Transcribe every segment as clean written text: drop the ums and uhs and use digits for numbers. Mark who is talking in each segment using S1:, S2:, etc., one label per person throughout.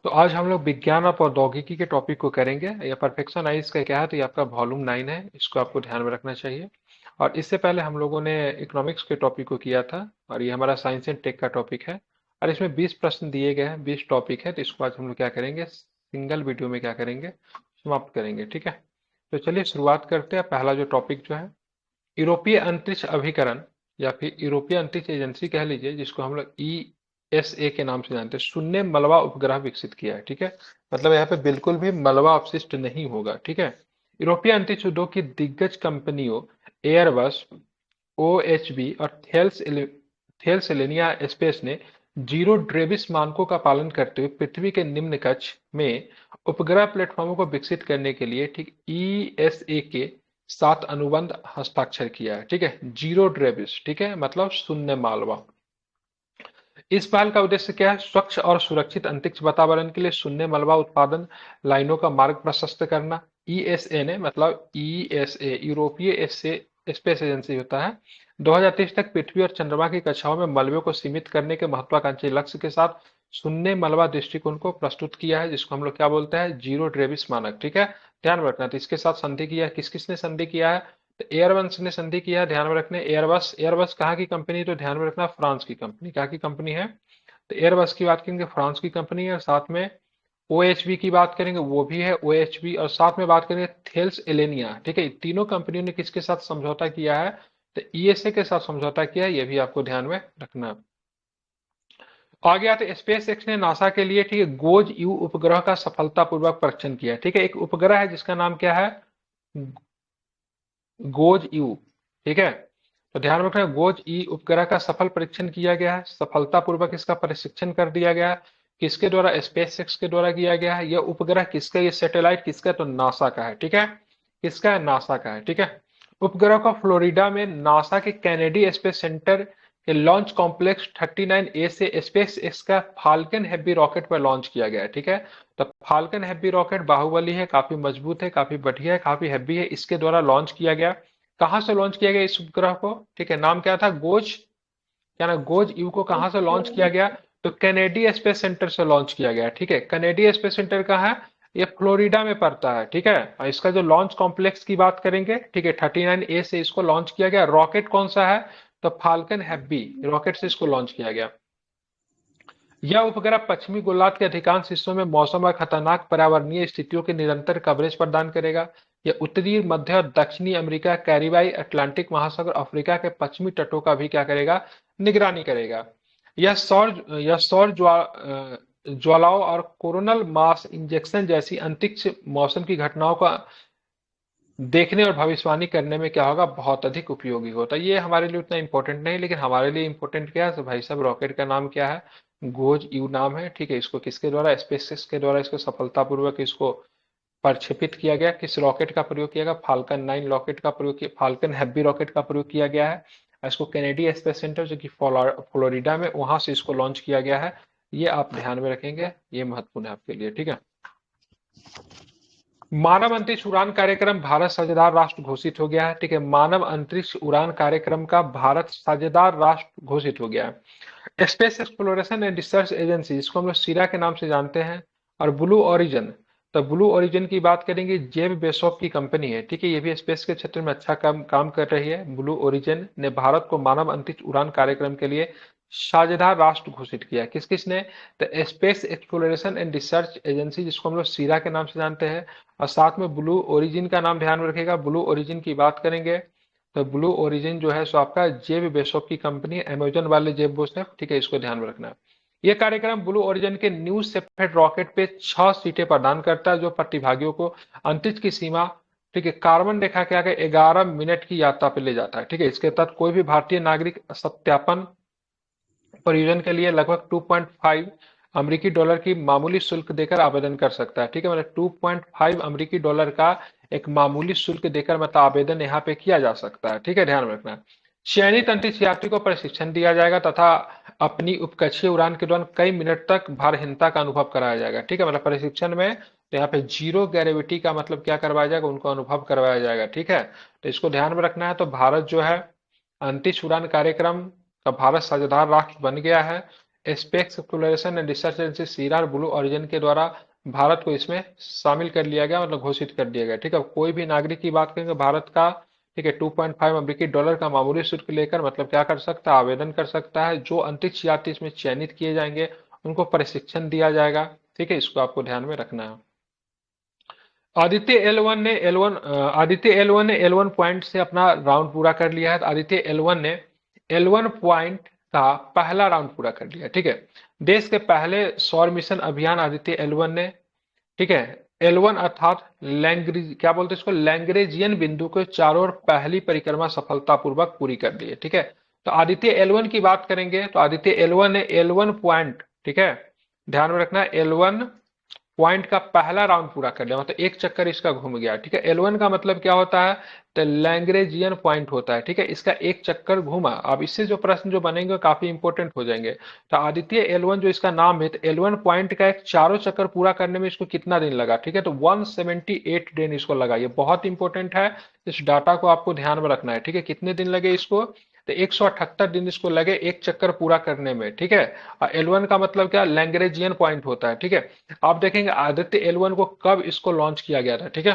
S1: तो आज हम लोग विज्ञान और प्रौद्योगिकी के टॉपिक को करेंगे। ये परफेक्शनाइज का क्या है, तो ये आपका वॉल्यूम 9 है, इसको आपको ध्यान में रखना चाहिए। और इससे पहले हम लोगों ने इकोनॉमिक्स के टॉपिक को किया था, और ये हमारा साइंस एंड टेक का टॉपिक है। और इसमें 20 प्रश्न दिए गए हैं, 20 टॉपिक है, तो इसको आज हम लोग क्या करेंगे, सिंगल वीडियो में क्या करेंगे, समाप्त करेंगे। ठीक है, तो चलिए शुरुआत करते हैं। पहला जो टॉपिक जो है, यूरोपीय अंतरिक्ष अभिकरण या फिर यूरोपीय अंतरिक्ष एजेंसी कह लीजिए, जिसको हम लोग ईएसए के नाम से जानते हैं, शून्य मलबा उपग्रह विकसित किया है। ठीक है, मतलब यहाँ पे बिल्कुल भी मलबा अपशिष्ट नहीं होगा। ठीक है, यूरोपीय अंतरिक्ष उद्योग की दिग्गज कंपनियों एयरबस, ओएचबी और थेल्स एलेनिया स्पेस ने जीरो ड्रेविस मानकों का पालन करते हुए पृथ्वी के निम्न कक्ष में उपग्रह प्लेटफॉर्मों को विकसित करने के लिए ठीक ईएसए के साथ अनुबंध हस्ताक्षर किया है। ठीक है, जीरो ड्रेविस, ठीक है, मतलब शून्य मालवा। इस पहल का उद्देश्य क्या है, स्वच्छ और सुरक्षित अंतरिक्ष वातावरण के लिए शून्य मलबा उत्पादन लाइनों का मार्ग प्रशस्त करना। ईएसए ने, मतलब ईएसए यूरोपीय स्पेस एजेंसी होता है, 2030 तक पृथ्वी और चंद्रमा की कक्षाओं में मलबे को सीमित करने के महत्वाकांक्षी लक्ष्य के साथ शून्य मलबा दृष्टिकोण को प्रस्तुत किया है, जिसको हम लोग क्या बोलते हैं, जीरो ड्रेविस मानक। ठीक है, ध्यान में रखना। तो इसके साथ संधि किया है, किस किसने संधि किया है, तो एयरबस ने संधि किया है, ध्यान में रखने। एयरबस, एयरबस कहाँ की कंपनी, तो ध्यान में रखना, फ्रांस की कंपनी। कहाँ की कंपनी है, तो एयरबस की बात करेंगे, फ्रांस की कंपनी है। और साथ में ओएचबी की बात करेंगे, वो भी है ओएचबी। और साथ में बात करेंगे थेल्स एलेनिया। ठीक है, तीनों कंपनियों ने किसके साथ समझौता किया है, तो ईएसए के साथ समझौता किया है, ये भी आपको ध्यान में रखना। आगे आते, स्पेस एक्स ने नासा के लिए, ठीक है, गोज यू उपग्रह का सफलतापूर्वक परीक्षण किया। ठीक है, एक उपग्रह है जिसका नाम क्या है, गोज यू। ठीक है, तो ध्यान रखना, गोज ई उपग्रह का सफल परीक्षण किया गया है, सफलतापूर्वक इसका प्रशिक्षण कर दिया गया है। किसके द्वारा, स्पेस एक्स के द्वारा किया गया है। यह उपग्रह किसका, ये सैटेलाइट किसका, तो नासा का है। ठीक है, किसका है, नासा का है। ठीक है, उपग्रह को फ्लोरिडा में नासा के कैनेडी स्पेस सेंटर के लॉन्च कॉम्प्लेक्स 39A से स्पेस एक्स का फाल्कन हैवी रॉकेट पर लॉन्च किया गया है। ठीक है, तो फाल्कन हैवी रॉकेट बाहुबली है, काफी मजबूत है, काफी बढ़िया है, काफी हैवी है, इसके द्वारा लॉन्च किया गया। कहाँ से लॉन्च किया गया इस उपग्रह को, ठीक है, नाम क्या था, गोज, क्या ना, गोज यू को कहाँ से लॉन्च किया गया, तो कैनेडी स्पेस सेंटर से लॉन्च किया गया। ठीक है, कैनेडी स्पेस सेंटर कहाँ है, ये फ्लोरिडा में पड़ता है। ठीक है, और इसका जो लॉन्च कॉम्प्लेक्स की बात करेंगे, ठीक है, 39A से इसको लॉन्च किया गया। रॉकेट कौन सा है, तो फाल्कन हैवी रॉकेट से इसको लॉन्च किया गया। यह उपग्रह पश्चिमी गोलार्ध के अधिकांश हिस्सों में मौसम और खतरनाक पर्यावरणीय स्थितियों की निरंतर कवरेज प्रदान करेगा। यह उत्तरी, मध्य और दक्षिणी अमेरिका, कैरिबियाई, अटलांटिक महासागर, अफ्रीका के पश्चिमी तटों का भी क्या करेगा, निगरानी करेगा। यह सौर ज्वालाओं और कोरोनल मास इंजेक्शन जैसी अंतरिक्ष मौसम की घटनाओं का देखने और भविष्यवाणी करने में क्या होगा, बहुत अधिक उपयोगी होता है। ये हमारे लिए उतना इंपॉर्टेंट नहीं, लेकिन हमारे लिए इंपॉर्टेंट क्या है, तो भाई साहब रॉकेट का नाम क्या है, गोज यू नाम है। ठीक है, इसको किसके द्वारा, स्पेसएक्स के द्वारा इसको सफलतापूर्वक इसको प्रक्षेपित किया गया। किस रॉकेट का प्रयोग किया गया, फाल्कन 9 रॉकेट का प्रयोग किया, फाल्कन हैवी रॉकेट का प्रयोग किया गया है। इसको कैनेडी स्पेस सेंटर जो कि फ्लोरिडा में, वहां से इसको लॉन्च किया गया है। ये आप ध्यान में रखेंगे, ये महत्वपूर्ण है आपके लिए। ठीक है, मानव अंतरिक्ष उड़ान कार्यक्रम भारत साझेदार राष्ट्र घोषित हो गया है। ठीक है, मानव अंतरिक्ष उड़ान कार्यक्रम का भारत साझेदार राष्ट्र घोषित हो गया है। Space exploration and research agency, जिसको हम लोग सीरा के नाम से जानते हैं, और ब्लू ओरिजन, तो ब्लू ओरिजन की बात करेंगे, जेफ बेसोफ की कंपनी है। ठीक है, ये भी स्पेस के क्षेत्र में अच्छा काम कर रही है। ब्लू ओरिजन ने भारत को मानव अंतरिक्ष उड़ान कार्यक्रम के लिए साझेदार राष्ट्र घोषित किया। किस किस ने, तो space exploration and research agency, जिसको हम लोग सीरा के नाम से जानते हैं, और साथ में ब्लू ओरिजिन का नाम ध्यान में रखेगा। ब्लू ओरिजिन की बात करेंगे, तो ब्लू ओरिजिन जो है सो आपका जेफ बेसोफ की कंपनी, अमेजन वाले जेफ बेसोफ। ठीक है, इसको ध्यान में रखना है। यह कार्यक्रम ब्लू ओरिजिन के न्यू शेफर्ड रॉकेट पे 6 सीटें प्रदान करता है, जो प्रतिभागियों को अंतरिक्ष की सीमा, ठीक है, कार्बन रेखा के आगे 11 मिनट की यात्रा पे ले जाता है। ठीक है, इसके तहत कोई भी भारतीय नागरिक सत्यापन परियोजना के लिए लगभग 2.5 अमेरिकी डॉलर की मामूली शुल्क देकर आवेदन कर सकता है। ठीक है, मतलब 2.5 अमेरिकी डॉलर का एक मामूली शुल्क देकर मतलब आवेदन यहाँ पे किया जा सकता है। ठीक है, ध्यान में रखना। चयनित अंतरिक्ष यात्री को प्रशिक्षण दिया जाएगा तथा अपनी उपकक्षीय उड़ान के दौरान कई मिनट तक भारहीनता का अनुभव कराया जाएगा। ठीक है, मतलब प्रशिक्षण में तो यहाँ पे जीरो ग्रेविटी का मतलब क्या करवाया जाएगा, उनको अनुभव करवाया जाएगा। ठीक है, तो इसको ध्यान में रखना है। तो भारत जो है अंतरिक्ष उड़ान कार्यक्रम का भारत साझेदार राष्ट्र बन गया है। Space exploration and research agency Sira blue origin के द्वारा भारत को इसमें शामिल कर लिया गया, मतलब घोषित कर दिया गया। ठीक है, कोई भी नागरिक की बात करेंगे भारत का, ठीक है, 2.5 अमेरिकी डॉलर का मामूली शुल्क लेकर मतलब क्या कर सकता है, आवेदन कर सकता है। जो अंतरिक्ष यात्री इसमें चयनित किए जाएंगे उनको प्रशिक्षण दिया जाएगा। ठीक है, इसको आपको ध्यान में रखना है। आदित्य एल वन ने एल वन पॉइंट से अपना राउंड पूरा कर लिया है। तो आदित्य एल वन ने एल वन पॉइंट का पहला राउंड पूरा कर लिया। ठीक है, देश के पहले सौर मिशन अभियान आदित्य एल वन ने, ठीक है, एल वन अर्थात लैंग्रेज क्या बोलते हैं इसको, लैंग्रेजियन बिंदु के चारों ओर पहली परिक्रमा सफलतापूर्वक पूरी कर ली है। ठीक है, तो आदित्य एल वन की बात करेंगे तो आदित्य एल वन ने एल वन पॉइंट, ठीक है, ध्यान में रखना, एल वन पॉइंट का पहला राउंड पूरा कर लिया, मतलब एक चक्कर इसका घूम गया। ठीक है, एल वन का मतलब क्या होता है, तो लैंग्रेजियन पॉइंट होता है। ठीक है, इसका एक चक्कर घूमा। अब इससे जो प्रश्न जो बनेंगे वो काफी इंपॉर्टेंट हो जाएंगे। तो आदित्य एल वन जो इसका नाम है, तो एल वन पॉइंट का एक चारों चक्कर पूरा करने में इसको कितना दिन लगा। ठीक है, तो 178 दिन इसको लगा। ये बहुत इंपॉर्टेंट है, इस डाटा को आपको ध्यान में रखना है। ठीक है, कितने दिन लगे इसको, तो 178 दिन इसको लगे एक चक्कर पूरा करने में। ठीक है, एल वन का मतलब क्या, लैंग्रेजियन पॉइंट होता है। ठीक है, आप देखेंगे आदित्य एल वन को कब इसको लॉन्च किया गया था। ठीक है,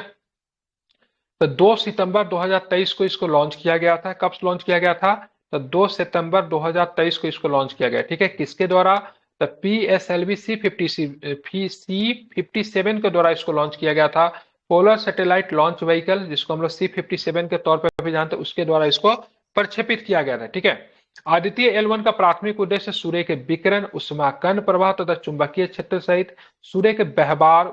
S1: तो 2 सितंबर 2023 को इसको लॉन्च किया गया था। कब लॉन्च किया गया था, तो 2 सितंबर 2023 को इसको लॉन्च किया गया। ठीक है, किसके द्वारा, तो PSLV C57 के द्वारा इसको लॉन्च किया गया था। पोलर सैटेलाइट लॉन्च व्हीकल, जिसको हम लोग C57 के तौर पर भी जानते हैं, उसके द्वारा इसको प्रक्षेपित किया गया था। ठीक है, आदित्य एल वन का प्राथमिक उद्देश्य सूर्य के विकिरण, ऊष्माकन प्रवाह तथा चुंबकीय क्षेत्र सहित सूर्य के व्यवहार,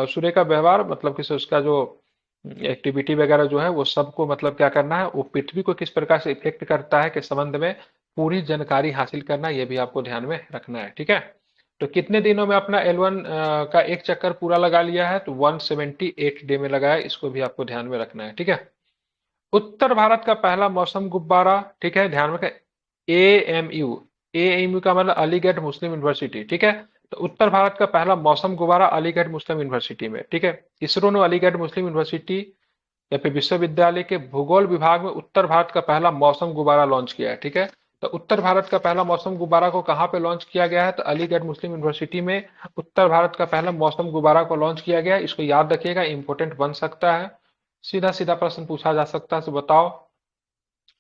S1: सूर्य का व्यवहार मतलब कि उसका जो एक्टिविटी वगैरह जो है वो सबको मतलब क्या करना है, वो पृथ्वी को किस प्रकार से इफेक्ट करता है के संबंध में पूरी जानकारी हासिल करना, ये भी आपको ध्यान में रखना है। ठीक है, तो कितने दिनों में अपना एल वन का एक चक्कर पूरा लगा लिया है, तो 178 डे में लगाया। इसको भी आपको ध्यान में रखना है। ठीक है, उत्तर भारत का पहला मौसम गुब्बारा, ठीक है, ध्यान रखें, एएमयू, एएमयू का मतलब अलीगढ़ मुस्लिम यूनिवर्सिटी। ठीक है, तो उत्तर भारत का पहला मौसम गुब्बारा अलीगढ़ मुस्लिम यूनिवर्सिटी में। ठीक है, इसरो ने अलीगढ़ मुस्लिम यूनिवर्सिटी या फिर विश्वविद्यालय के भूगोल विभाग में उत्तर भारत का पहला मौसम गुब्बारा लॉन्च किया है। ठीक है, तो उत्तर भारत का पहला मौसम गुब्बारा को कहाँ पे लॉन्च किया गया है, तो अलीगढ़ मुस्लिम यूनिवर्सिटी में उत्तर भारत का पहला मौसम गुब्बारा को लॉन्च किया गया है। इसको याद रखिएगा, इंपॉर्टेंट बन सकता है, सीधा सीधा प्रश्न पूछा जा सकता है। तो बताओ,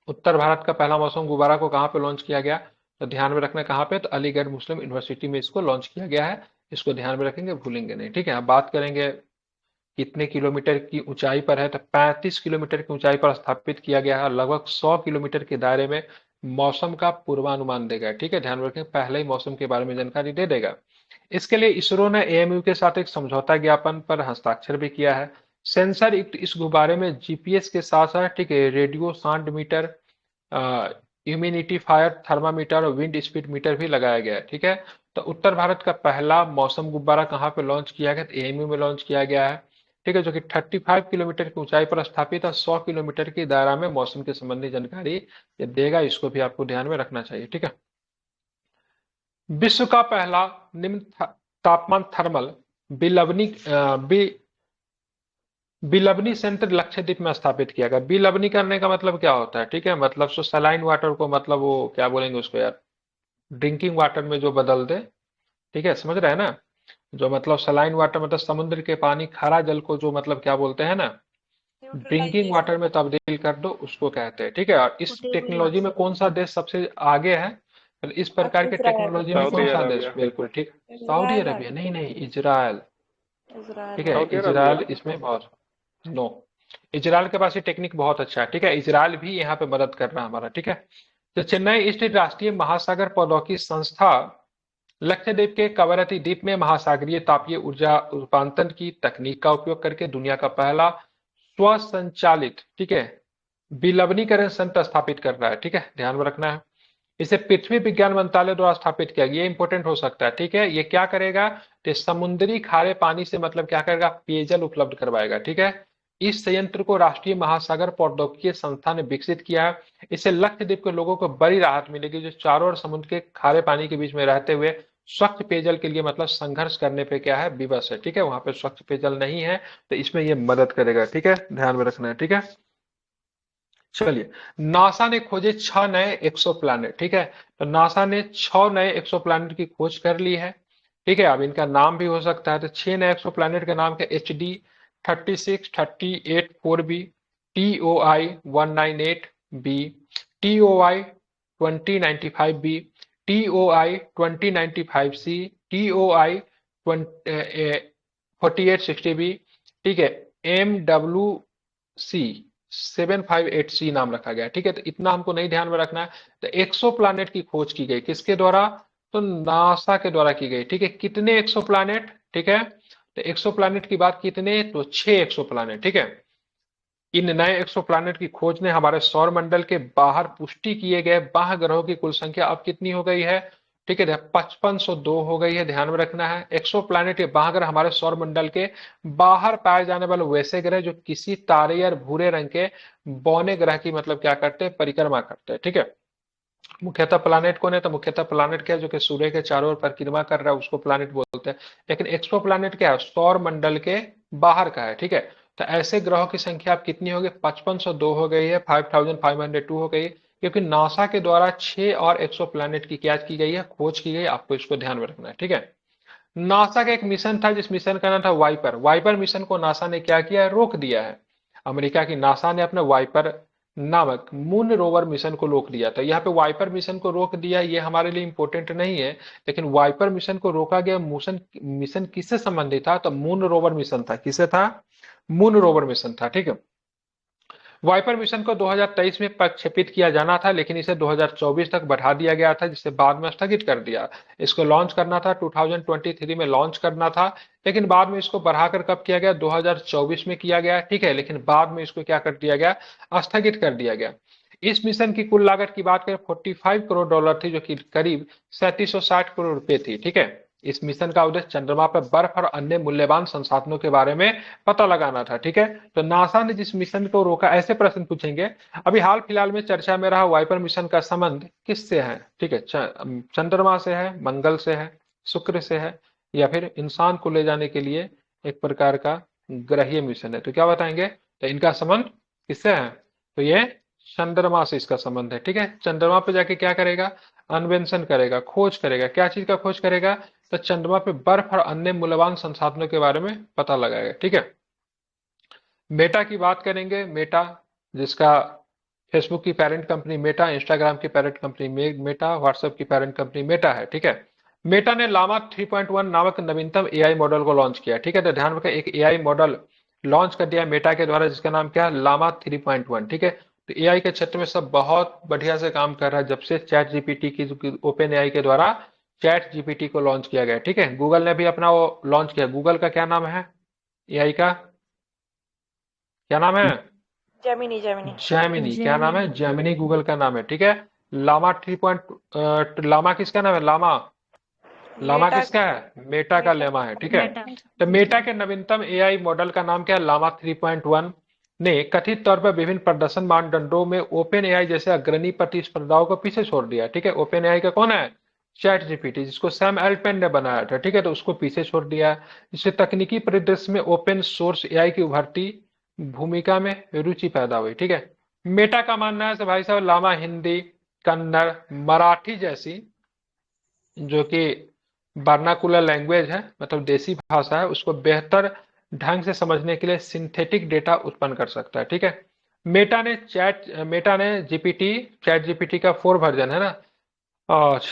S1: उत्तर भारत का पहला मौसम गुब्बारा को कहाँ पे लॉन्च किया गया, तो ध्यान में रखना कहाँ पे, तो अलीगढ़ मुस्लिम यूनिवर्सिटी में इसको लॉन्च किया गया है। इसको ध्यान में रखेंगे, भूलेंगे नहीं। ठीक है, अब बात करेंगे कितने किलोमीटर की ऊंचाई पर है, तो 35 किलोमीटर की ऊंचाई पर स्थापित किया गया है। लगभग 100 किलोमीटर के दायरे में मौसम का पूर्वानुमान देगा। ठीक है, ध्यान में रखें, पहले ही मौसम के बारे में जानकारी दे देगा। इसके लिए इसरो ने एएमयू के साथ एक समझौता ज्ञापन पर हस्ताक्षर भी किया है। सेंसर युक्त इस गुब्बारे में जीपीएस के साथ साथ, ठीक है, radio sound meter, humidifier, thermometer और विंड स्पीड मीटर भी लगाया गया है। ठीक है, तो उत्तर भारत का पहला मौसम गुब्बारा कहाँ पे लॉन्च किया गया, तो एएमयू में लॉन्च किया गया है। ठीक है, जो कि 35 किलोमीटर की ऊंचाई पर स्थापित है, 100 किलोमीटर की दायरा में मौसम के संबंधी जानकारी ये देगा। इसको भी आपको ध्यान में रखना चाहिए। ठीक है, विश्व का पहला निम्न तापमान थर्मल बिलवनी बिलवनी सेंटर लक्षद्वीप में स्थापित किया गया। बिलवनी करने का मतलब क्या होता है, ठीक है, मतलब सो सलाइन वाटर को, मतलब वो क्या बोलेंगे उसको यार, ड्रिंकिंग वाटर में जो बदल दे। ठीक है, समझ रहे हैं ना, जो मतलब सलाइन वाटर मतलब समुद्र के पानी, खारा जल को जो मतलब क्या बोलते हैं ना, ड्रिंकिंग वाटर
S2: न्यूट्रलाइजेशन,
S1: में तब्दील कर दो, उसको कहते हैं। ठीक है, और इस
S2: पोटेबल
S1: टेक्नोलॉजी में
S2: वाटर।
S1: कौन सा देश सबसे आगे है, तो इस प्रकार के
S2: इजराइल।
S1: टेक्नोलॉजी में
S3: सऊदी
S1: कौन सा देश,
S3: अरबिया।
S1: बिल्कुल ठीक, सऊदी
S2: इजराइल
S1: अरबिया,
S2: आगे।
S1: नहीं नहीं, इजराइल। ठीक
S2: इजराइल
S1: है,
S3: सऊदी
S2: आगे।
S3: अरबिया।
S1: इजराइल इसमें बहुत, नो, इजराइल के पास ये टेक्निक बहुत अच्छा है। ठीक है, इजराइल भी यहाँ पे मदद कर रहा है हमारा। ठीक है, तो चेन्नई स्थित राष्ट्रीय महासागर प्रौद्योगिकी संस्था लक्षद्वीप के कवरत्ती द्वीप में महासागरीय तापीय ऊर्जा रूपांतरण की तकनीक का उपयोग करके दुनिया का पहला स्वसंचालित, ठीक है, विलवनीकरण संयंत्र स्थापित कर रहा है। ठीक है, ध्यान में रखना है। इसे पृथ्वी विज्ञान मंत्रालय द्वारा स्थापित किया गया। ये इंपॉर्टेंट हो सकता है। ठीक है, ये क्या करेगा, तो समुद्री खारे पानी से मतलब क्या करेगा, पेयजल उपलब्ध करवाएगा। ठीक है, इस संयंत्र को राष्ट्रीय महासागर प्रौद्योगिकी संस्थान ने विकसित किया है। इससे लक्षद्वीप के लोगों को बड़ी राहत मिलेगी, जो चारों ओर समुद्र के खारे पानी के बीच में रहते हुए स्वच्छ पेयजल के लिए मतलब संघर्ष करने पे क्या है, विवश है। ठीक है, वहां पे स्वच्छ पेयजल नहीं है, तो इसमें ये मदद करेगा। ठीक है, ध्यान में रखना है। ठीक है, चलिए, नासा ने खोजे 6 नए एक्सो प्लैनेट। ठीक है, तो नासा ने 6 नए एक्सो प्लैनेट की खोज कर ली है। ठीक है, अब इनका नाम भी हो सकता है, तो 6 नए एक्सो प्लैनेट का नाम क्या, HD 36 38 4b, TOI 198b, TOI 2095b, TOI 2095c, TOI 4860b। ठीक है, MWC 758C नाम रखा गया। ठीक है, तो इतना हमको नहीं ध्यान में रखना है। तो एक्सो प्लानेट की खोज की गई किसके द्वारा, तो नासा के द्वारा की गई। ठीक है, कितने एक्सो प्लानेट, ठीक है, तो एक्सो प्लानेट की बात कितने, तो 6 एक्सो प्लानेट। ठीक है, इन नए एक्सोप्लैनेट की खोज ने हमारे सौर मंडल के बाहर पुष्टि किए गए बाह्य ग्रहों की कुल संख्या अब कितनी हो गई है, ठीक है, 5502 हो गई है। ध्यान में रखना है, एक्सोप्लैनेट या बाह्य ग्रह हमारे सौर मंडल के बाहर पाए जाने वाले वैसे ग्रह जो किसी तारे या भूरे रंग के बौने ग्रह की मतलब क्या करते हैं, परिक्रमा करते हैं। ठीक है, मुख्यतः प्लानेट कौन है, तो मुख्यतः प्लानेट क्या है, जो कि सूर्य के चारों ओर परिक्रमा कर रहा है उसको प्लानेट बोलते हैं। लेकिन एक्सो प्लानेट क्या है, सौर मंडल के बाहर का है। ठीक है, तो ऐसे ग्रहों की संख्या अब कितनी हो गई, 5502 हो गई है, 5502 हो गई है, क्योंकि नासा के द्वारा 6 और एक्सो प्लानेट की क्या की गई है, खोज की गई। आपको इसको ध्यान में रखना है। ठीक है, नासा का एक मिशन था, जिस मिशन का नाम था वाइपर। वाइपर मिशन को नासा ने क्या किया है, रोक दिया है। अमेरिका की नासा ने अपने वाइपर नामक मून रोवर मिशन को रोक दिया था। यहाँ पे वाइपर मिशन को रोक दिया, ये हमारे लिए इंपॉर्टेंट नहीं है, लेकिन वाइपर मिशन को रोका गया। मिशन मिशन किससे संबंधित था, तो मून रोवर मिशन था। किससे था, मून रोवर मिशन था। ठीक है, वाइपर मिशन को 2023 में प्रक्षेपित किया जाना था, लेकिन इसे 2024 तक बढ़ा दिया गया था, जिसे बाद में स्थगित कर दिया। इसको लॉन्च करना था 2023 में लॉन्च करना था, लेकिन बाद में इसको बढ़ाकर कब किया गया, 2024 में किया गया। ठीक है, लेकिन बाद में इसको क्या कर दिया गया, स्थगित कर दिया गया। इस मिशन की कुल लागत की बात करें 45 करोड़ डॉलर थी, जो कि करीब 3760 करोड़ रुपए थी। ठीक है, इस मिशन का उद्देश्य चंद्रमा पर बर्फ और अन्य मूल्यवान संसाधनों के बारे में पता लगाना था। ठीक है, तो नासा ने जिस मिशन को रोका, ऐसे प्रश्न पूछेंगे। अभी हाल फिलहाल में चर्चा में रहा वाइपर मिशन का संबंध किससे है, ठीक है, चंद्रमा से है, मंगल से है, शुक्र से है, या फिर इंसान को ले जाने के लिए एक प्रकार का ग्रहीय मिशन है, तो क्या बताएंगे, तो इनका संबंध किससे है, तो ये चंद्रमा से इसका संबंध है। ठीक है, चंद्रमा पे जाके क्या करेगा, अन्वेषण करेगा, खोज करेगा। क्या चीज का खोज करेगा, तो चंद्रमा पे बर्फ और अन्य मूल्यवान संसाधनों के बारे में पता लगाएगा। ठीक है, मेटा की बात करेंगे। मेटा, जिसका फेसबुक की पेरेंट कंपनी मेटा, इंस्टाग्राम की पेरेंट कंपनी मेटा, व्हाट्सएप की पेरेंट कंपनी मेटा है। ठीक है, मेटा ने लामा 3.1 नामक नवीनतम एआई मॉडल को लॉन्च किया। ठीक है, तो ध्यान रखें, एक एआई मॉडल लॉन्च कर दिया मेटा के द्वारा, जिसका नाम क्या है, लामा 3.1। ठीक है, तो एआई के क्षेत्र में सब बहुत बढ़िया से काम कर रहा है, जब से चैट जीपीटी की ओपन एआई के द्वारा चैट जीपीटी को लॉन्च किया गया। ठीक है, गूगल ने भी अपना वो लॉन्च किया। गूगल का क्या नाम है, एआई का क्या नाम है,
S2: जेमिनी जेमिनी।
S1: जैमिनी। क्या नाम है,
S3: जेमिनी।
S1: जैमिनी गूगल का नाम है। ठीक है, लामा 3. लामा किसका नाम है, लामा, लामा
S2: मेटा
S1: किसका है, मेटा का
S2: मेटा
S1: लेमा है। ठीक है,
S3: मेटा।
S1: तो मेटा के नवीनतम एआई मॉडल का नाम क्या है, लामा 3.1 ने कथित तौर पर विभिन्न प्रदर्शन मानदंडों में ओपन एआई जैसे अग्रणी प्रतिस्पर्धाओं को पीछे छोड़ दिया। ठीक है, ओपन एआई का कौन है, चैट जीपीटी, जिसको सैम एल्टमैन ने बनाया था। ठीक है, तो उसको पीछे छोड़ दिया है। इससे तकनीकी परिदृश्य में ओपन सोर्स एआई की उभरती भूमिका में रुचि पैदा हुई। ठीक है, मेटा का मानना है कि भाई साहब लामा हिंदी, कन्नड़, मराठी जैसी जो कि वर्नाकुलर लैंग्वेज है, मतलब देसी भाषा है, उसको बेहतर ढंग से समझने के लिए सिंथेटिक डेटा उत्पन्न कर सकता है। ठीक है, मेटा ने जीपीटी, चैट जीपीटी का 4 वर्जन है ना,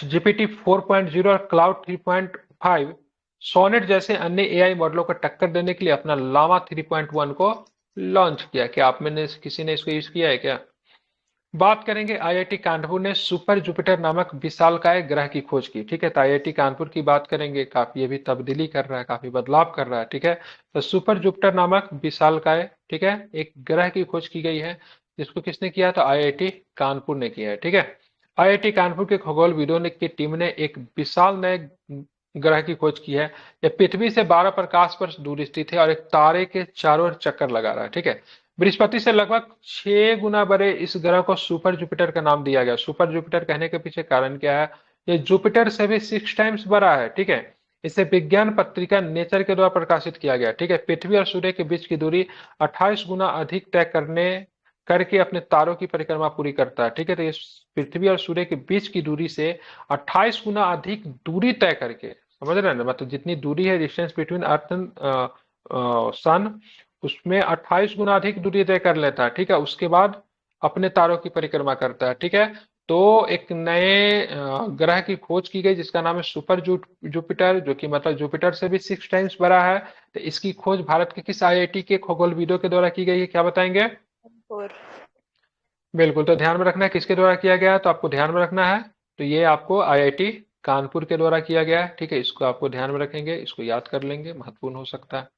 S1: जीपीटी 4.0 और क्लाउड 3.5, सोनेट जैसे अन्य एआई मॉडलों को टक्कर देने के लिए अपना लामा 3.1 को लॉन्च किया। क्या आप में ने किसी ने इसको यूज किया है क्या। बात करेंगे, आईआईटी कानपुर ने सुपर जुपिटर नामक विशालकाय ग्रह की खोज की। ठीक है, तो आईआईटी कानपुर की बात करेंगे, काफी ये भी तब्दीली कर रहा है, काफी बदलाव कर रहा है। ठीक है, तो सुपर जुपिटर नामक विशालकाय, ठीक है, एक ग्रह की खोज की गई है, जिसको किसने किया, तो आईआईटी कानपुर ने किया है। ठीक है, आईआईटी कानपुर के खगोलविदों ने की टीम ने एक विशाल नए ग्रह की खोज की है। यह पृथ्वी से 12 प्रकाश वर्ष दूर स्थित है और एक तारे के चारों ओर चक्कर लगा रहा है। ठीक है, बृहस्पति से लगभग 6 गुना बड़े इस ग्रह को सुपर जुपिटर का नाम दिया गया। सुपर जुपिटर कहने के पीछे कारण क्या है, ये जुपिटर से भी 6 टाइम्स बड़ा है। ठीक है, इसे विज्ञान पत्रिका नेचर के द्वारा प्रकाशित किया गया। ठीक है, पृथ्वी और सूर्य के बीच की दूरी 28 गुना अधिक तय करने करके अपने तारों की परिक्रमा पूरी करता है। ठीक है, तो ये पृथ्वी और सूर्य के बीच की दूरी से 28 गुना अधिक दूरी तय करके, समझ रहे हैं ना, मतलब जितनी दूरी है, डिस्टेंस बिटवीन अर्थ एंड सन, उसमें 28 गुना अधिक दूरी तय कर लेता है। ठीक है, उसके बाद अपने तारों की परिक्रमा करता है। ठीक है, तो एक नए ग्रह की खोज की गई जिसका नाम है जुपिटर, जो कि मतलब जुपिटर से भी 6 टाइम्स बड़ा है। तो इसकी खोज भारत के किस आईआईटी के खगोलविदों के द्वारा की गई है, क्या बताएंगे?
S2: और
S1: बिल्कुल, तो ध्यान में रखना है किसके द्वारा किया गया है, तो आपको ध्यान में रखना है, तो ये आपको आईआईटी कानपुर के द्वारा किया गया है। ठीक है, इसको आपको ध्यान में रखेंगे, इसको याद कर लेंगे, महत्वपूर्ण हो सकता है।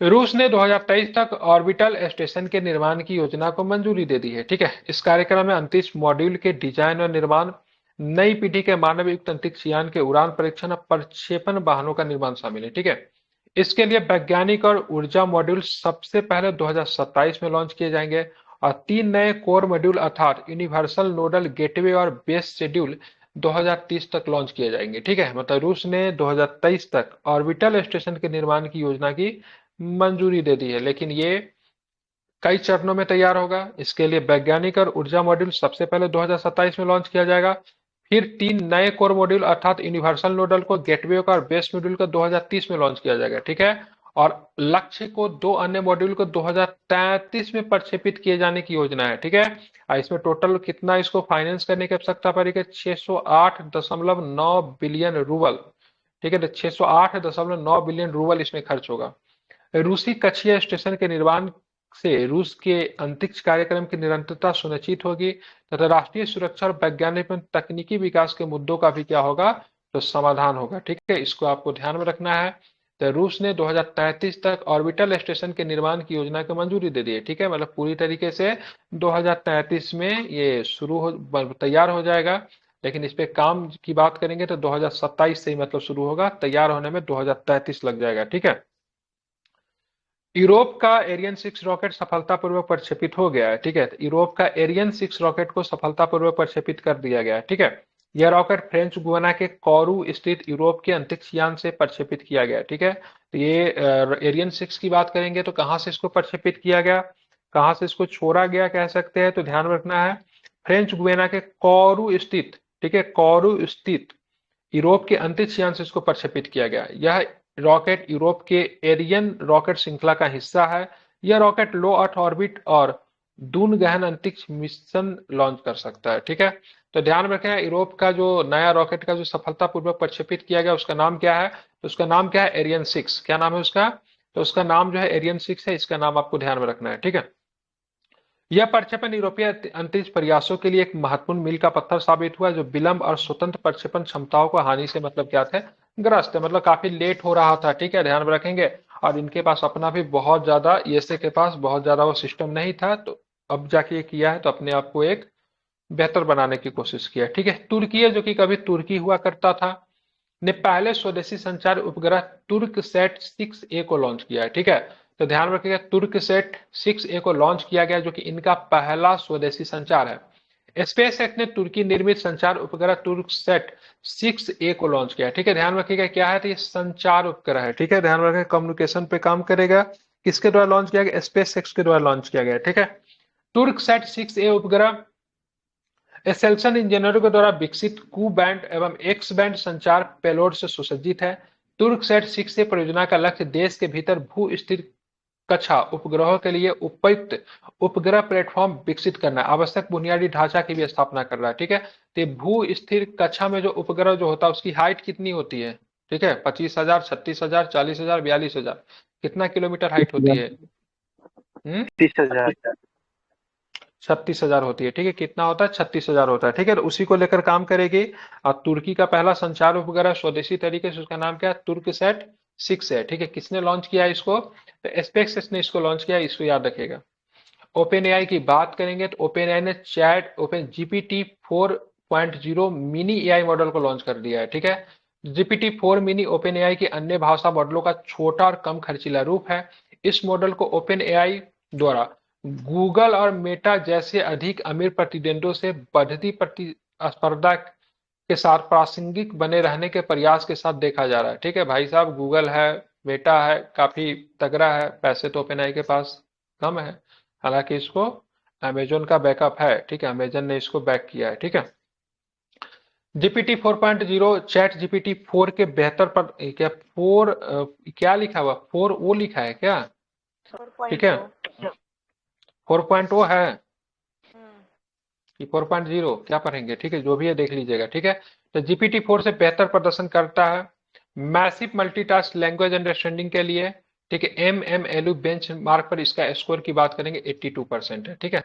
S1: रूस ने 2023 तक ऑर्बिटल स्टेशन के निर्माण की योजना को मंजूरी दे दी है। ठीक है, इस कार्यक्रम में अंतरिक्ष मॉड्यूल के डिजाइन और निर्माण, नई पीढ़ी के मानव युक्त अंतरिक्ष यान के उड़ान परीक्षण और प्रक्षेपण वाहनों का निर्माण शामिल है। ठीक है, इसके लिए वैज्ञानिक और ऊर्जा मॉड्यूल सबसे पहले 2027 में लॉन्च किए जाएंगे, और 3 नए कोर मॉड्यूल अर्थात यूनिवर्सल नोडल गेटवे और बेस शेड्यूल 2030 तक लॉन्च किए जाएंगे। ठीक है, मतलब रूस ने 2023 तक ऑर्बिटल स्टेशन के निर्माण की योजना की मंजूरी दे दी है, लेकिन ये कई चरणों में तैयार होगा। इसके लिए वैज्ञानिक और ऊर्जा मॉड्यूल सबसे पहले 2027 में लॉन्च किया जाएगा, फिर 3 नए कोर मॉड्यूल अर्थात यूनिवर्सल नोडल को, गेटवे का और बेस मॉड्यूल को 2030 में लॉन्च किया जाएगा। ठीक है, और लक्ष्य को 2 अन्य मॉड्यूल को 2033 में प्रक्षेपित किए जाने की योजना है। ठीक है, और इसमें टोटल कितना इसको फाइनेंस करने की आवश्यकता पड़ेगी? 608.9 बिलियन रूबल। ठीक है, तो 608.9 बिलियन रूबल इसमें खर्च होगा। रूसी कक्षीय स्टेशन के निर्माण से रूस के अंतरिक्ष कार्यक्रम की निरंतरता सुनिश्चित होगी, तथा राष्ट्रीय सुरक्षा और वैज्ञानिक एवं तकनीकी विकास के मुद्दों का भी क्या होगा, तो समाधान होगा। ठीक है, इसको आपको ध्यान में रखना है। तो रूस ने 2033 तक ऑर्बिटल स्टेशन के निर्माण की योजना को मंजूरी दे दी है। ठीक है, मतलब पूरी तरीके से 2033 में ये तैयार हो जाएगा, लेकिन इस पे काम की बात करेंगे तो 2027 से ही मतलब शुरू होगा, तैयार होने में 2033 लग जाएगा। ठीक है, यूरोप का एरियन 6 रॉकेट सफलतापूर्वक प्रक्षेपित हो गया है। ठीक है, तो यूरोप का एरियन 6 रॉकेट को सफलतापूर्वक प्रक्षेपित कर दिया गया है। ठीक है, यह रॉकेट फ्रेंच गुयाना के कोरू स्थित यूरोप के अंतरिक्ष यान से प्रक्षेपित किया गया है। ठीक है, तो ये एरियन 6 की बात करेंगे तो कहाँ से इसको प्रक्षेपित किया गया, कहाँ से इसको छोड़ा गया कह सकते हैं, तो ध्यान में रखना है फ्रेंच गुयाना के कोरू स्थित, ठीक है, कोरू स्थित यूरोप के अंतरिक्ष यान से इसको प्रक्षेपित किया गया। यह रॉकेट यूरोप के एरियन रॉकेट श्रृंखला का हिस्सा है। यह रॉकेट लो अर्थ ऑर्बिट और दून गहन अंतरिक्ष मिशन लॉन्च कर सकता है। ठीक है, तो ध्यान रखें यूरोप का जो नया रॉकेट का जो सफलतापूर्वक प्रक्षेपित किया गया उसका नाम क्या है, तो उसका नाम क्या है, एरियन 6। क्या नाम है उसका, तो उसका नाम जो है एरियन 6 है, इसका नाम आपको ध्यान में रखना है। ठीक है, यह प्रक्षेपण यूरोपीय अंतरिक्ष प्रयासों के लिए एक महत्वपूर्ण मील का पत्थर साबित हुआ, जो विलंब और स्वतंत्र प्रक्षेपण क्षमताओं को हानि से मतलब क्या थे, ग्रस्त है, मतलब काफी लेट हो रहा था। ठीक है, ध्यान में रखेंगे, और इनके पास अपना भी बहुत ज्यादा, ईएसए के पास बहुत ज्यादा वो सिस्टम नहीं था, तो अब जाके ये किया है, तो अपने आप को एक बेहतर बनाने की कोशिश किया। ठीक है, तुर्की है, जो कि कभी तुर्की हुआ करता था, ने पहले स्वदेशी संचार उपग्रह तुर्क सेट 6A को लॉन्च किया है। ठीक है, तो ध्यान रखिएगा, तुर्क सेट 6A को लॉन्च किया गया, जो कि इनका पहला स्वदेशी संचार है। स्पेस एक्स ने तुर्की निर्मित संचार उपग्रह तुर्क सेट 6A को लॉन्च किया है। ठीक है, ध्यान रखिएगा क्या है, तो ये संचार उपग्रह है। ठीक है, ध्यान रखिएगा कम्युनिकेशन पे काम करेगा। किसके द्वारा लॉन्च किया गया, स्पेस एक्स के द्वारा लॉन्च किया गया। ठीक है, तुर्क सेट 6A उपग्रह एसेल्सन इंजीनियरों के द्वारा विकसित कू बैंड एवं एक्स बैंड संचार पेलोड से सुसज्जित है। तुर्कसेट 6 परियोजना का लक्ष्य देश के भीतर भू स्थिर कक्षा उपग्रहों के लिए उपयुक्त उपग्रह प्लेटफॉर्म विकसित करना है, आवश्यक बुनियादी ढांचा की भी स्थापना कर रहा है। ठीक है, तो भू स्थिर कक्षा में जो उपग्रह जो होता है उसकी हाइट कितनी होती है, ठीक है, 25,000, 36,000, 40,000, 42,000, कितना किलोमीटर हाइट होती है?
S2: 30,000।
S1: 36,000 होती है। ठीक है, कितना होता है, 36,000 होता है। ठीक है, तो उसी को लेकर काम करेगी। और तुर्की का पहला संचार उपग्रह स्वदेशी तरीके से, उसका नाम क्या है, तुर्कसेट 6 है। ठीक है, किसने लॉन्च किया इसको, तो स्पेसएक्स ने इसको लॉन्च किया, इसको याद रखेगा। ओपन एआई की बात करेंगे तो ओपन एआई ने chat open GPT 4.0 mini AI model को लॉन्च कर दिया है। ठीक है, जीपीटी 4 मिनी ओपन एआई के अन्य भाषा मॉडलों का छोटा और कम खर्चीला रूप है। इस मॉडल को ओपन एआई द्वारा गूगल और मेटा जैसे अधिक अमीर प्रतिद्वंद्वियों से बढ़ती प्रतिस्पर्धा के साथ प्रासंगिक बने रहने के प्रयास के साथ देखा जा रहा है। ठीक है भाई साहब, गूगल है, मेटा है, काफी तगड़ा है, पैसे तो ओपन एआई के पास कम है, हालांकि इसको अमेजोन का बैकअप है, ठीक है, अमेजन ने इसको बैक किया है, ठीक है। जीपीटी 4.0 चैट जीपीटी 4 के बेहतर पर क्या फोर क्या लिखा हुआ, फोर वो लिखा है क्या? ठीक है,
S2: 4.0।
S1: 4.0 है
S2: हम्म।
S1: कि 4.0 क्या पढ़ेंगे, ठीक है, जो भी है देख लीजिएगा, ठीक है। तो जीपीटी 4 से बेहतर प्रदर्शन करता है मैसिव मल्टीटास्क लैंग्वेज अंडरस्टैंडिंग के लिए, ठीक है। एमएमएलयू बेंच मार्क पर इसका स्कोर की बात करेंगे 82% है, ठीक है।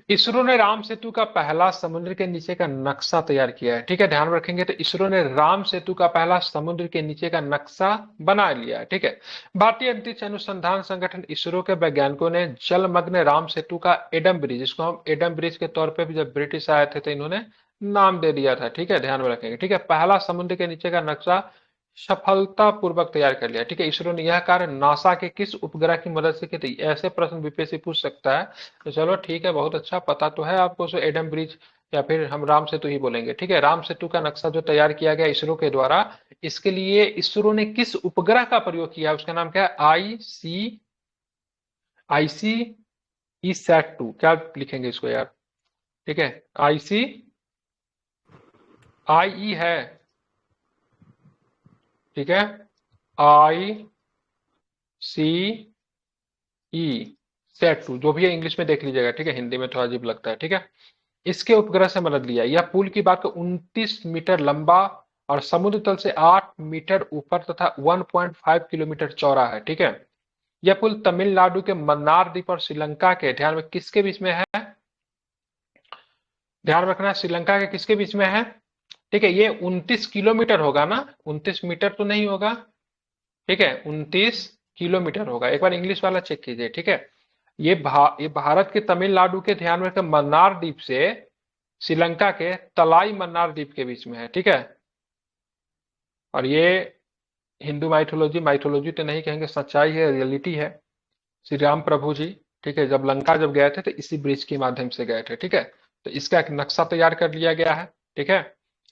S1: इसरो ने राम सेतु का पहला समुद्र के नीचे का नक्शा तैयार किया है, ठीक है, ध्यान रखेंगे। तो इसरो ने राम सेतु का पहला समुद्र के नीचे का नक्शा बना लिया है, ठीक है। भारतीय अंतरिक्ष अनुसंधान संगठन इसरो के वैज्ञानिकों ने जलमग्न राम सेतु का एडम ब्रिज, जिसको हम एडम ब्रिज के तौर पे भी जब ब्रिटिश आए थे तो इन्होंने नाम दे दिया था, ठीक है, ध्यान में रखेंगे, ठीक है। पहला समुद्र के नीचे का नक्शा सफलतापूर्वक तैयार कर लिया, ठीक है। इसरो ने यह कार्य नासा के किस उपग्रह की मदद से किया? तो ऐसे प्रश्न बीपीएससी पूछ सकता है। तो चलो ठीक है, बहुत अच्छा, पता तो है आपको सो एडम ब्रिज, या फिर हम राम सेतु ही बोलेंगे, ठीक है। राम सेतु का नक्शा जो तैयार किया गया इसरो के द्वारा, इसके लिए इसरो ने किस उपग्रह का प्रयोग किया? उसका नाम क्या है? आई सी ई सैट 2, क्या लिखेंगे इसको यार, ठीक है। आईसी आई ई है, ठीक है, आई सी ई सेट 2, जो भी है इंग्लिश में देख लीजिएगा, ठीक है, हिंदी में थोड़ा अजीब लगता है, ठीक है। इसके उपग्रह से मदद लिया। यह पुल की बात 29 मीटर लंबा और समुद्र तल से 8 मीटर ऊपर तथा 1.5 किलोमीटर चौड़ा है, ठीक है। यह पुल तमिलनाडु के मन्नार द्वीप और श्रीलंका के, ध्यान में, किसके बीच में है? ध्यान रखना, श्रीलंका के किसके बीच में है? ठीक है, ये 29 किलोमीटर होगा ना, 29 मीटर तो नहीं होगा, ठीक है, 29 किलोमीटर होगा। एक बार इंग्लिश वाला चेक कीजिए, ठीक है। ये भारत के तमिलनाडु के, ध्यान में, मन्नार द्वीप से श्रीलंका के तलाई मन्नार द्वीप के बीच में है, ठीक है। और ये हिंदू माइथोलॉजी, माइथोलॉजी तो नहीं कहेंगे, सच्चाई है, रियलिटी है। श्री राम प्रभु जी, ठीक है, जब लंका जब गए थे तो इसी ब्रिज के माध्यम से गए थे, ठीक है। तो इसका एक नक्शा तैयार कर लिया गया है, ठीक है।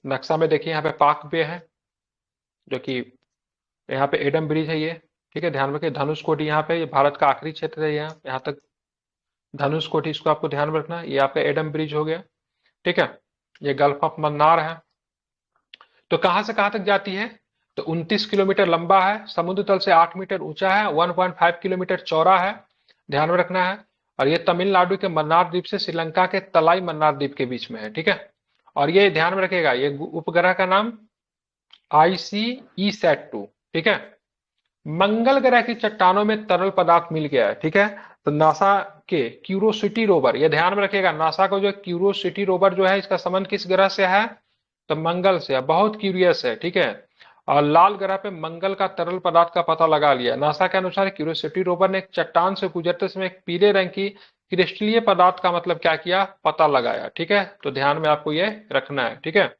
S1: नक्शा में देखिए यहाँ पे पाक बे है, जो कि यहाँ पे एडम ब्रिज है ये, ठीक है, ध्यान रखिए। धनुषकोटी यहाँ पे, ये भारत का आखिरी क्षेत्र है, यहाँ तक धनुषकोटी, इसको आपको ध्यान में रखना है। ये आपका एडम ब्रिज हो गया, ठीक है। ये गल्फ ऑफ मन्नार है। तो कहां से कहां तक जाती है? तो 29 किलोमीटर लंबा है, समुद्र तल से 8 मीटर ऊंचा है, 1.5 किलोमीटर चौड़ा है, ध्यान में रखना है। और ये तमिलनाडु के मन्नार द्वीप से श्रीलंका के तलाई मन्नार द्वीप के बीच में है, ठीक है। और ये ध्यान में रखेगा, ये उपग्रह का नाम ICESat-2, ठीक है। मंगल ग्रह की चट्टानों में तरल पदार्थ मिल गया है, ठीक है। तो नासा के क्यूरोसिटी रोवर, ये ध्यान में रखिएगा, नासा को जो क्यूरोसिटी रोवर जो है, इसका संबंध किस ग्रह से है? तो मंगल से। बहुत क्यूरियस है, ठीक है। और लाल ग्रह पे मंगल का तरल पदार्थ का पता लगा लिया। नासा के अनुसार क्यूरियोसिटी रोवर ने एक चट्टान से गुजरते समय एक पीले रंग की क्रिस्टलीय पदार्थ का मतलब क्या किया? पता लगाया, ठीक है। तो ध्यान में आपको ये रखना है, ठीक है।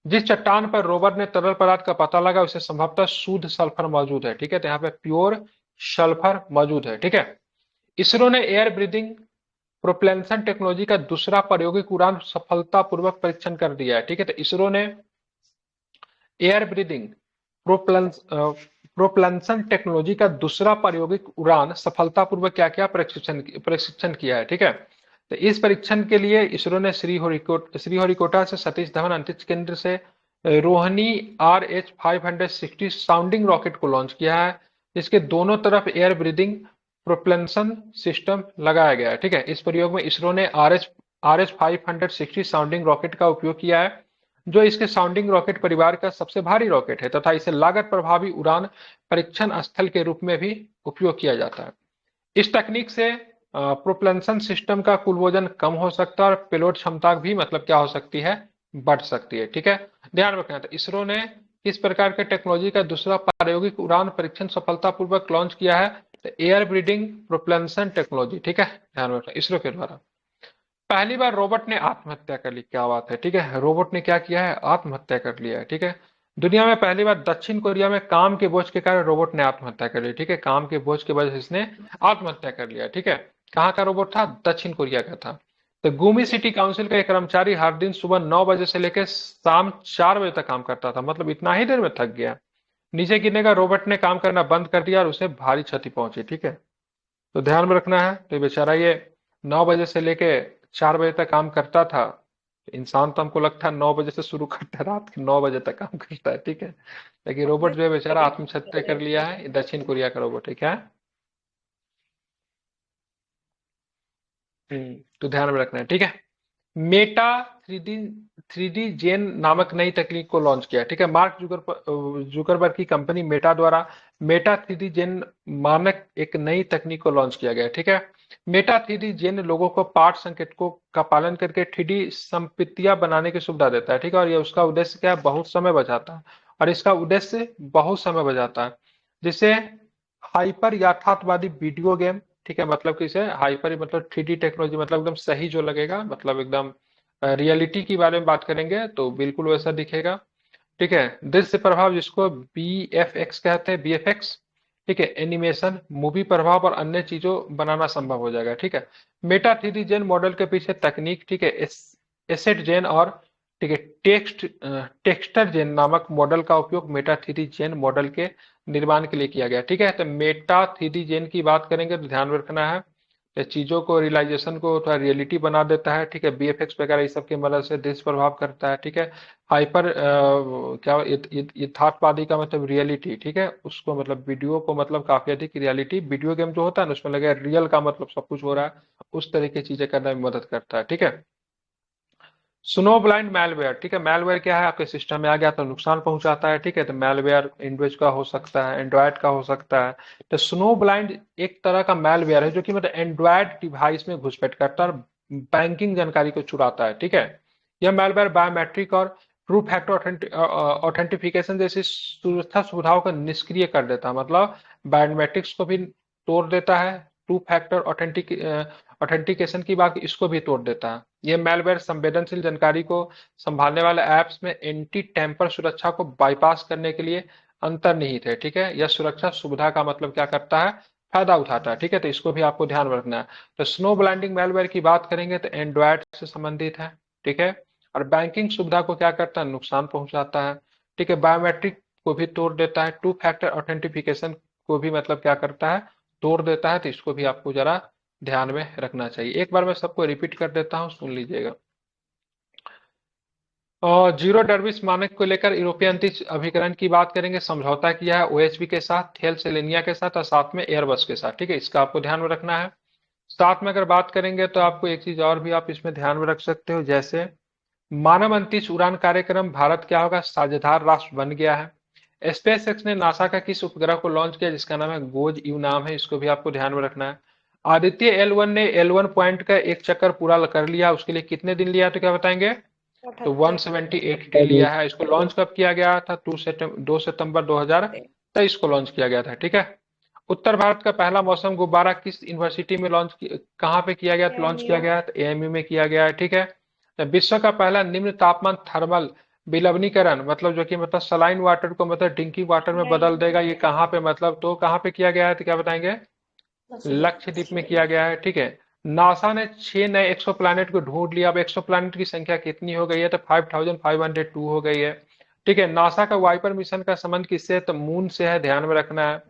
S1: जिस चट्टान पर रोवर ने तरल पदार्थ का पता लगा उसे संभवतः शुद्ध सल्फर मौजूद है, ठीक है। तो यहाँ पे प्योर सल्फर मौजूद है, ठीक है। इसरो ने एयर ब्रीदिंग प्रोपेल्शन टेक्नोलॉजी का दूसरा प्रायोगिक उड़ान सफलतापूर्वक परीक्षण कर दिया है, ठीक है। तो इसरो ने एयर ब्रीदिंग प्रोपल्शन टेक्नोलॉजी का दूसरा प्रायोगिक उड़ान सफलतापूर्वक क्या किया? प्रशिक्षण किया है, ठीक है। तो इस परीक्षण के लिए इसरो ने श्रीहरिकोटा से सतीश धवन अंतरिक्ष केंद्र से रोहिणी RH-560 साउंडिंग रॉकेट को लॉन्च किया है, जिसके दोनों तरफ एयर ब्रीदिंग प्रोपल्शन सिस्टम लगाया गया है, ठीक है। इस प्रयोग में इसरो ने RH-560 साउंडिंग रॉकेट का उपयोग किया है, जो इसके साउंडिंग रॉकेट परिवार का सबसे भारी रॉकेट है तथा इसे लागत प्रभावी उड़ान परीक्षण स्थल के रूप में भी उपयोग किया जाता है। इस तकनीक से प्रोपल्शन सिस्टम का कुल वजन कम हो सकता है और पेलोड क्षमता भी मतलब क्या हो सकती है? बढ़ सकती है, ठीक है। ध्यान रखना। तो इसरो ने किस प्रकार के टेक्नोलॉजी का दूसरा प्रायोगिक उड़ान परीक्षण सफलतापूर्वक लॉन्च किया है? तो एयर ब्रीडिंग प्रोपल्शन टेक्नोलॉजी, ठीक है, ध्यान रखना, इसरो के द्वारा। पहली बार रोबोट ने आत्महत्या कर ली, क्या बात है, ठीक है। रोबोट ने क्या किया है? आत्महत्या कर लिया है, ठीक है। दुनिया में पहली बार दक्षिण कोरिया में काम के बोझ के कारण रोबोट ने आत्महत्या कर ली, ठीक है। काम के बोझ की वजह से इसने आत्महत्या कर लिया, ठीक है। कहाँ का रोबोट था? दक्षिण कोरिया का था। तो गुमी सिटी काउंसिल का एक कर्मचारी हर दिन सुबह 9 बजे से लेकर शाम 4 बजे तक काम करता था, मतलब इतना ही देर में थक गया। नीचे गिरने का रोबोट ने काम करना बंद कर दिया और उसे भारी क्षति पहुंची, ठीक है। तो ध्यान में रखना है। तो बेचारा ये 9 बजे से लेके 4 बजे तक काम करता था। इंसान तो हमको लगता है 9 बजे से शुरू करता है, रात के 9 बजे तक काम करता है, ठीक है। लेकिन रोबोट जो है बेचारा आत्महत्या कर लिया है, ये दक्षिण कोरिया का रोबोट, ठीक है। तो ध्यान में रखना है, ठीक है। Meta three D three D Gen नामक नई तकनीक को लॉन्च किया, ठीक है। मार्क जुकरबर्ग की कंपनी मेटा द्वारा मेटा थ्री डी जेन मानक एक नई तकनीक को लॉन्च किया गया है, ठीक है। मेटा थ्री डी जेन लोगों को पाठ संकेतकों का पालन करके थ्री डी संपत्तियां बनाने की सुविधा देता है, ठीक है। और ये उसका उद्देश्य क्या है, बहुत समय बचाता है। और इसका उद्देश्य बहुत समय बचाता है, जिसे हाइपर यथार्थवादी वीडियो गेम, ठीक है। मतलब कि इसे हाइपर मतलब थ्री डी टेक्नोलॉजी, मतलब एकदम सही जो लगेगा, मतलब एकदम रियलिटी के बारे में बात करेंगे तो बिल्कुल वैसा दिखेगा, ठीक है। दृश्य प्रभाव जिसको BFX कहते हैं, BFX, ठीक है। एनिमेशन, मूवी प्रभाव और अन्य चीजों बनाना संभव हो जाएगा, ठीक है। मेटा थ्री डी जेन मॉडल के पीछे तकनीक, ठीक है, एसेट जेन और, ठीक है, टेक्सचर जेन नामक मॉडल का उपयोग मेटा थ्री डी जेन मॉडल के निर्माण के लिए किया गया, ठीक है। तो मेटा थ्री डी जेन की बात करेंगे तो ध्यान में रखना है, ये चीजों को रियलाइजेशन को थोड़ा रियलिटी बना देता है, ठीक है। BFX वगैरह इस सब की मदद से दृश्य प्रभाव करता है, ठीक है। हाइपर क्या यथार्थवादी का मतलब रियलिटी, ठीक है। उसको मतलब वीडियो को मतलब काफी अधिक रियलिटी, वीडियो गेम जो होता है ना उसमें लगे रियल का मतलब सब कुछ हो रहा है, उस तरह की चीजें करने में मदद करता है, ठीक है। स्नो ब्लाइंड मैलवेयर, ठीक है। मैलवेयर क्या है, आपके सिस्टम में आ गया तो नुकसान पहुंचाता है, ठीक है। तो मैलवेयर विंडोज का हो सकता है, एंड्रॉयड का हो सकता है। तो स्नो ब्लाइंड एक तरह का मैलवेयर है जो कि मतलब एंड्रॉयड डिवाइस में घुसपैठ करता है और बैंकिंग जानकारी को चुराता है, ठीक है। यह मैलवेयर बायोमेट्रिक और टू फैक्टर ऑथेंटिफिकेशन जैसी सुरक्षा सुविधाओं को निष्क्रिय कर देता है, मतलब बायोमेट्रिक्स को भी तोड़ देता है, टू फैक्टर ऑथेंटिकेशन की बात इसको भी तोड़ देता है। ये मैलवेयर संवेदनशील जानकारी को संभालने वाले ऐप्स में एंटी टैंपर सुरक्षा को बाईपास करने के लिए अंतर्निहित है, ठीक है। यह सुरक्षा सुविधा का मतलब क्या करता है, फायदा उठाता है, ठीक है। तो इसको भी आपको ध्यान में रखना है। तो स्नो ब्लाइंडिंग मैलवेयर की बात करेंगे तो एंड्रॉयड से संबंधित है, ठीक है। और बैंकिंग सुविधा को क्या करता है, नुकसान पहुंचाता है, ठीक है। बायोमेट्रिक को भी तोड़ देता है, टू फैक्टर ऑथेंटिफिकेशन को भी मतलब क्या करता है, तोड़ देता है। तो इसको भी आपको जरा ध्यान में रखना चाहिए। एक बार मैं सबको रिपीट कर देता हूँ, सुन लीजिएगा। और जीरो डर्विस मानक को लेकर यूरोपीय अंतरिक्ष अभिकरण की बात करेंगे, समझौता किया है OHB के साथ, थेलसेलेनिया के साथ और साथ में एयरबस के साथ, ठीक है। इसका आपको ध्यान में रखना है। साथ में अगर बात करेंगे तो आपको एक चीज और भी आप इसमें ध्यान में रख सकते हो, जैसे मानव अंतरिक्ष उड़ान कार्यक्रम भारत क्या होगा, साझेदार राष्ट्र बन गया है। स्पेस एक्स ने नासा का किस उपग्रह को लॉन्च किया जिसका नाम है गोज यू नाम है, इसको भी आपको ध्यान में रखना है। आदित्य L1 ने L1 पॉइंट का एक चक्कर पूरा कर लिया, उसके लिए कितने दिन लिया तो क्या बताएंगे, तो 178 डे लिया है। इसको लॉन्च कब किया गया था, 2 सितंबर 2023 को लॉन्च किया गया था, ठीक है। उत्तर भारत का पहला मौसम गुब्बारा किस यूनिवर्सिटी में कहाँ पे किया गया, लॉन्च किया गया, तो AMU में किया गया है, ठीक है। तो विश्व का पहला निम्न तापमान थर्मल विलवनीकरण, मतलब जो कि मतलब सलाइन वाटर को मतलब ड्रिंकिंग वाटर में बदल देगा, ये कहाँ पे मतलब तो कहाँ पे किया गया है, तो क्या बताएंगे, लक्षद्वीप में किया गया है, ठीक है। नासा ने 6 नए एक्सो प्लैनेट को ढूंढ लिया। अब एक्सो प्लैनेट की संख्या कितनी हो गई है, तो 5502 हो गई है, ठीक है। नासा का वाइपर मिशन का संबंध किससे है, तो मून से है, ध्यान में रखना है।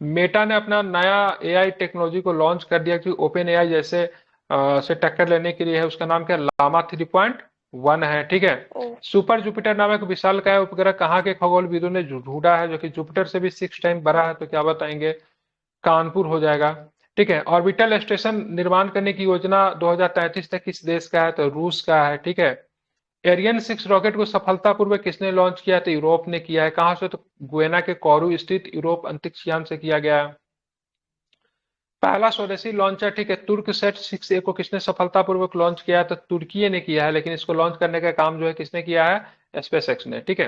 S1: मेटा ने अपना नया AI टेक्नोलॉजी को लॉन्च कर दिया कि ओपन AI जैसे से टक्कर लेने के लिए है, उसका नाम क्या, लामा 3.1 है, ठीक है। सुपर जुपिटर नामक विशालकाय उपग्रह कहाँ के खगोलविदों ने ढूंढा है जो कि जुपिटर से भी 6 टाइम बड़ा है, तो क्या बताएंगे, कानपुर हो जाएगा, ठीक है। ऑर्बिटल स्टेशन निर्माण करने की योजना 2033 तक किस देश का है, तो रूस का है, ठीक है। एरियन 6 रॉकेट को सफलतापूर्वक किसने लॉन्च किया, तो यूरोप ने किया है। कहां से, तो गुएना के कोरू स्थित यूरोप अंतरिक्ष यान से किया गया है। पहला स्वदेशी लॉन्चर, ठीक है, तुर्क सेट 6A को किसने सफलतापूर्वक लॉन्च किया है, तो तुर्की ने किया है, लेकिन इसको लॉन्च करने का काम जो है किसने किया है, स्पेस एक्स ने, ठीक है।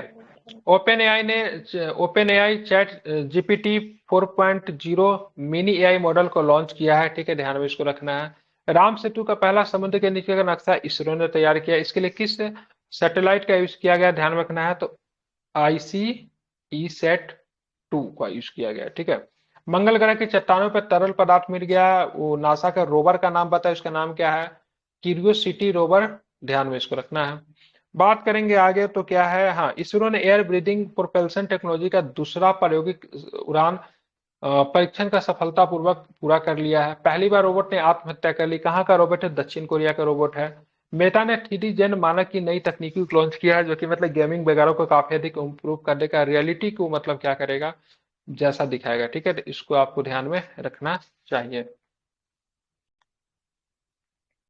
S1: Open AI chat GPT 4.0 mini AI model को लॉन्च किया है, ठीक है, ध्यान में इसको रखना है। राम सेतु का पहला समुद्र के नीचे का नक्शा इसरो ने तैयार किया, इसके लिए किस सैटेलाइट का यूज किया गया, ध्यान में रखना है, तो ICESat 2 का यूज किया गया, ठीक है। मंगल ग्रह की चट्टानों पर तरल पदार्थ मिल गया, वो नासा का रोवर का नाम बताया, उसका नाम क्या है, क्यूरियोसिटी रोवर, ध्यान में इसको रखना है। बात करेंगे आगे तो क्या है, हाँ, इसरो ने एयर ब्रीदिंग प्रोपल्शन टेक्नोलॉजी का दूसरा प्रायोगिक उड़ान परीक्षण का सफलतापूर्वक पूरा कर लिया है। पहली बार रोबोट ने आत्महत्या कर ली। कहाँ का रोबोट है? दक्षिण कोरिया का रोबोट है। मेटा ने 3D जेन मानक की नई तकनीकी को लॉन्च किया है, जो कि मतलब गेमिंग वगैरह को काफी अधिक इम्प्रूव करने का, रियलिटी को मतलब क्या करेगा, जैसा दिखाएगा। ठीक है, तो इसको आपको ध्यान में रखना चाहिए।